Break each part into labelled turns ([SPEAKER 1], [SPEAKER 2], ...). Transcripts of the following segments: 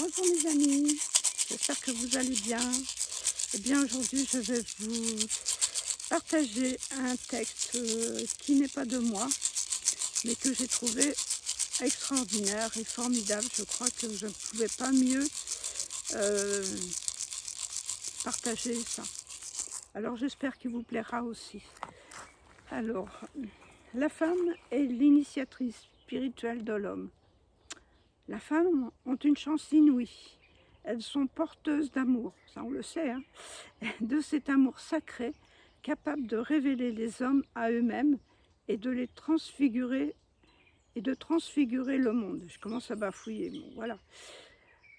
[SPEAKER 1] Bonjour mes amis, j'espère que vous allez bien. Eh bien aujourd'hui je vais vous partager un texte qui n'est pas de moi, mais que j'ai trouvé extraordinaire et formidable. Je crois que je ne pouvais pas mieux partager ça. Alors j'espère qu'il vous plaira aussi. Alors, la femme est l'initiatrice spirituelle de l'homme. Les femmes ont une chance inouïe. Elles sont porteuses d'amour, ça on le sait, hein, de cet amour sacré, capable de révéler les hommes à eux-mêmes et de les transfigurer et de transfigurer le monde. Je commence à bafouiller, bon, voilà.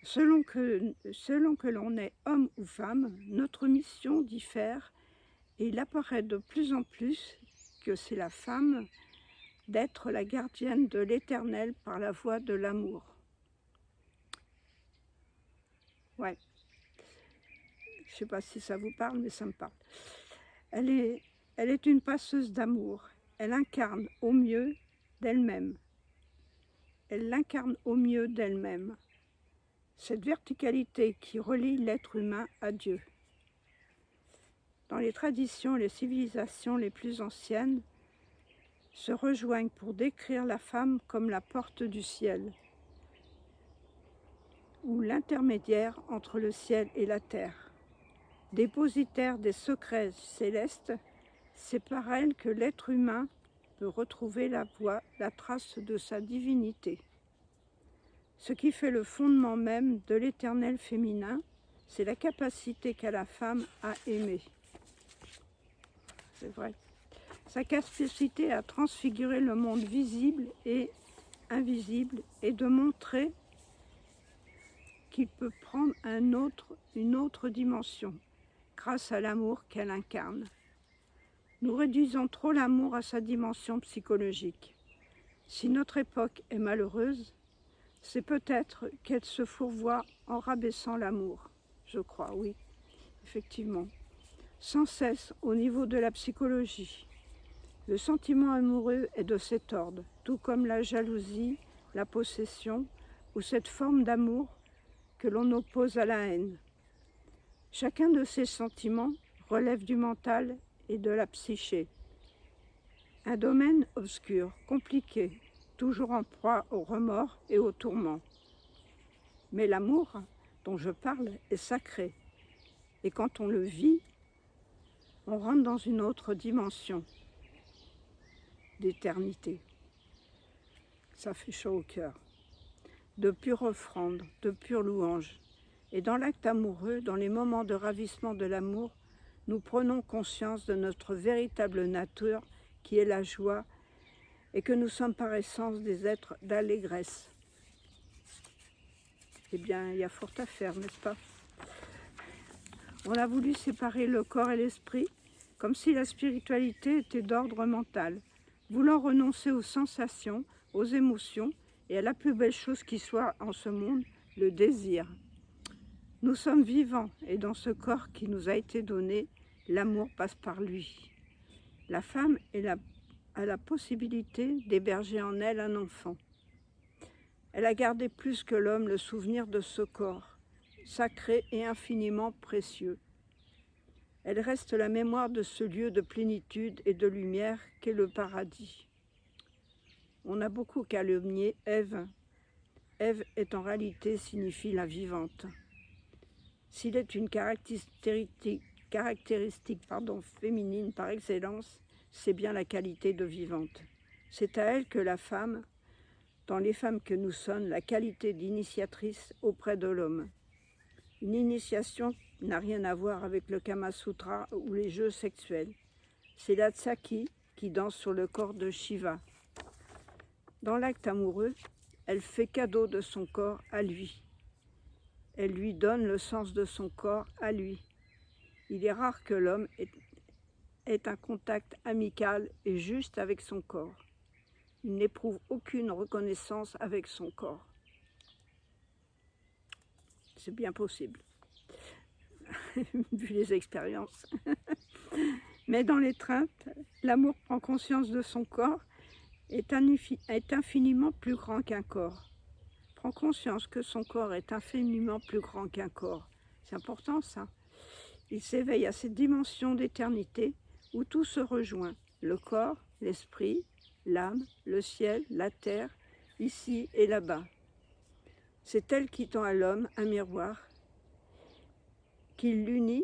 [SPEAKER 1] Selon que l'on est homme ou femme, notre mission diffère et il apparaît de plus en plus que c'est la femme d'être la gardienne de l'éternel par la voie de l'amour. Ouais, je ne sais pas si ça vous parle, mais ça me parle. Elle est une passeuse d'amour. Elle incarne au mieux d'elle-même. Elle l'incarne au mieux d'elle-même. Cette verticalité qui relie l'être humain à Dieu. Dans les traditions et les civilisations les plus anciennes, se rejoignent pour décrire la femme comme la porte du ciel, ou l'intermédiaire entre le ciel et la terre. Dépositaire des secrets célestes, c'est par elle que l'être humain peut retrouver la voie, la trace de sa divinité. Ce qui fait le fondement même de l'éternel féminin, c'est la capacité qu'a la femme à aimer. C'est vrai. Sa capacité à transfigurer le monde visible et invisible et de montrer qu'il peut prendre une autre dimension grâce à l'amour qu'elle incarne. Nous réduisons trop l'amour à sa dimension psychologique. Si notre époque est malheureuse, c'est peut-être qu'elle se fourvoie en rabaissant l'amour. Je crois, oui, effectivement. Sans cesse au niveau de la psychologie. Le sentiment amoureux est de cet ordre, tout comme la jalousie, la possession ou cette forme d'amour que l'on oppose à la haine. Chacun de ces sentiments relève du mental et de la psyché. Un domaine obscur, compliqué, toujours en proie au remords et au tourment. Mais l'amour dont je parle est sacré. Et quand on le vit, on rentre dans une autre dimension d'éternité. Ça fait chaud au cœur. De pure offrande, de pure louange. Et dans l'acte amoureux, dans les moments de ravissement de l'amour, nous prenons conscience de notre véritable nature qui est la joie et que nous sommes par essence des êtres d'allégresse. Eh bien, il y a fort à faire, n'est-ce pas? On a voulu séparer le corps et l'esprit, comme si la spiritualité était d'ordre mental, voulant renoncer aux sensations, aux émotions et à la plus belle chose qui soit en ce monde, le désir. Nous sommes vivants et dans ce corps qui nous a été donné, l'amour passe par lui. La femme a la possibilité d'héberger en elle un enfant. Elle a gardé plus que l'homme le souvenir de ce corps, sacré et infiniment précieux. Elle reste la mémoire de ce lieu de plénitude et de lumière qu'est le paradis. On a beaucoup calomnié Ève. Ève est en réalité signifie la vivante. S'il est une caractéristique féminine par excellence, c'est bien la qualité de vivante. C'est à elle que la femme, dans les femmes que nous sommes, la qualité d'initiatrice auprès de l'homme. Une initiation n'a rien à voir avec le Kama Sutra ou les jeux sexuels. C'est la Tsaki qui danse sur le corps de Shiva. Dans l'acte amoureux, elle fait cadeau de son corps à lui. Elle lui donne le sens de son corps à lui. Il est rare que l'homme ait un contact amical et juste avec son corps. Il n'éprouve aucune reconnaissance avec son corps. C'est bien possible, vu les expériences. Mais dans l'étreinte, l'amour prend conscience de son corps est infiniment plus grand qu'un corps. prend conscience que son corps est infiniment plus grand qu'un corps. C'est important ça. Il s'éveille à cette dimension d'éternité où tout se rejoint, le corps, l'esprit, l'âme, le ciel, la terre, ici et là-bas. C'est elle qui tend à l'homme un miroir, qui l'unit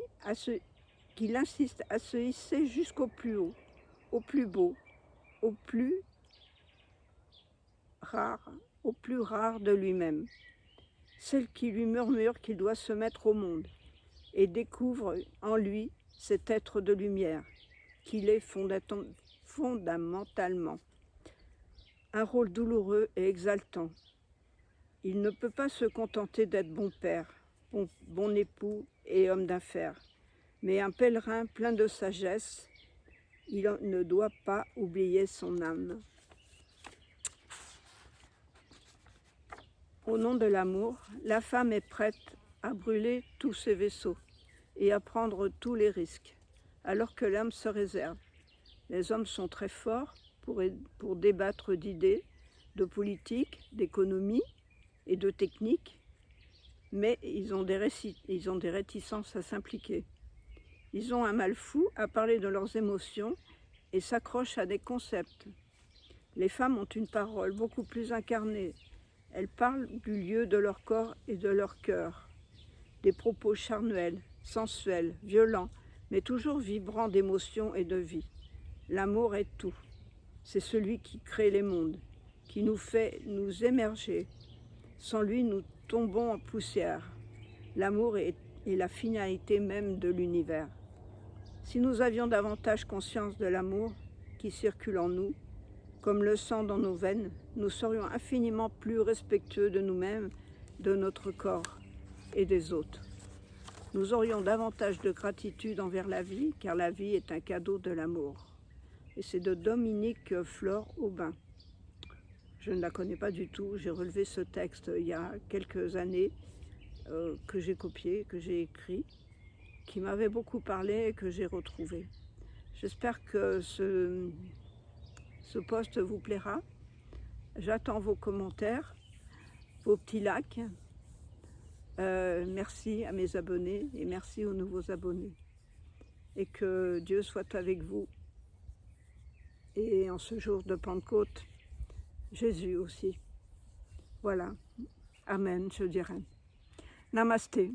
[SPEAKER 1] qui l'insiste à se hisser jusqu'au plus haut, au plus beau, au plus rare de lui-même. Celle qui lui murmure qu'il doit se mettre au monde et découvre en lui cet être de lumière qu'il est fondamentalement. Un rôle douloureux et exaltant. Il ne peut pas se contenter d'être bon père, bon époux et homme d'affaires, mais un pèlerin plein de sagesse. Il ne doit pas oublier son âme. Au nom de l'amour, la femme est prête à brûler tous ses vaisseaux et à prendre tous les risques, alors que l'homme se réserve. Les hommes sont très forts pour débattre d'idées, de politique, d'économie et de technique, mais ils ont des réticences à s'impliquer. Ils ont un mal fou à parler de leurs émotions et s'accrochent à des concepts. Les femmes ont une parole beaucoup plus incarnée. Elles parlent du lieu de leur corps et de leur cœur. Des propos charnels, sensuels, violents, mais toujours vibrants d'émotion et de vie. L'amour est tout. C'est celui qui crée les mondes, qui nous fait nous émerger. Sans lui, nous tombons en poussière. L'amour est la finalité même de l'univers. Si nous avions davantage conscience de l'amour qui circule en nous, comme le sang dans nos veines, nous serions infiniment plus respectueux de nous-mêmes, de notre corps et des autres. Nous aurions davantage de gratitude envers la vie, car la vie est un cadeau de l'amour. Et c'est de Dominique Flore Aubin. Je ne la connais pas du tout, j'ai relevé ce texte il y a quelques années, que j'ai copié, que j'ai écrit, qui m'avait beaucoup parlé et que j'ai retrouvé. J'espère que ce post vous plaira. J'attends vos commentaires, vos petits likes. Merci à mes abonnés et merci aux nouveaux abonnés. Et que Dieu soit avec vous. Et en ce jour de Pentecôte, Jésus aussi. Voilà. Amen, je dirais. Namasté.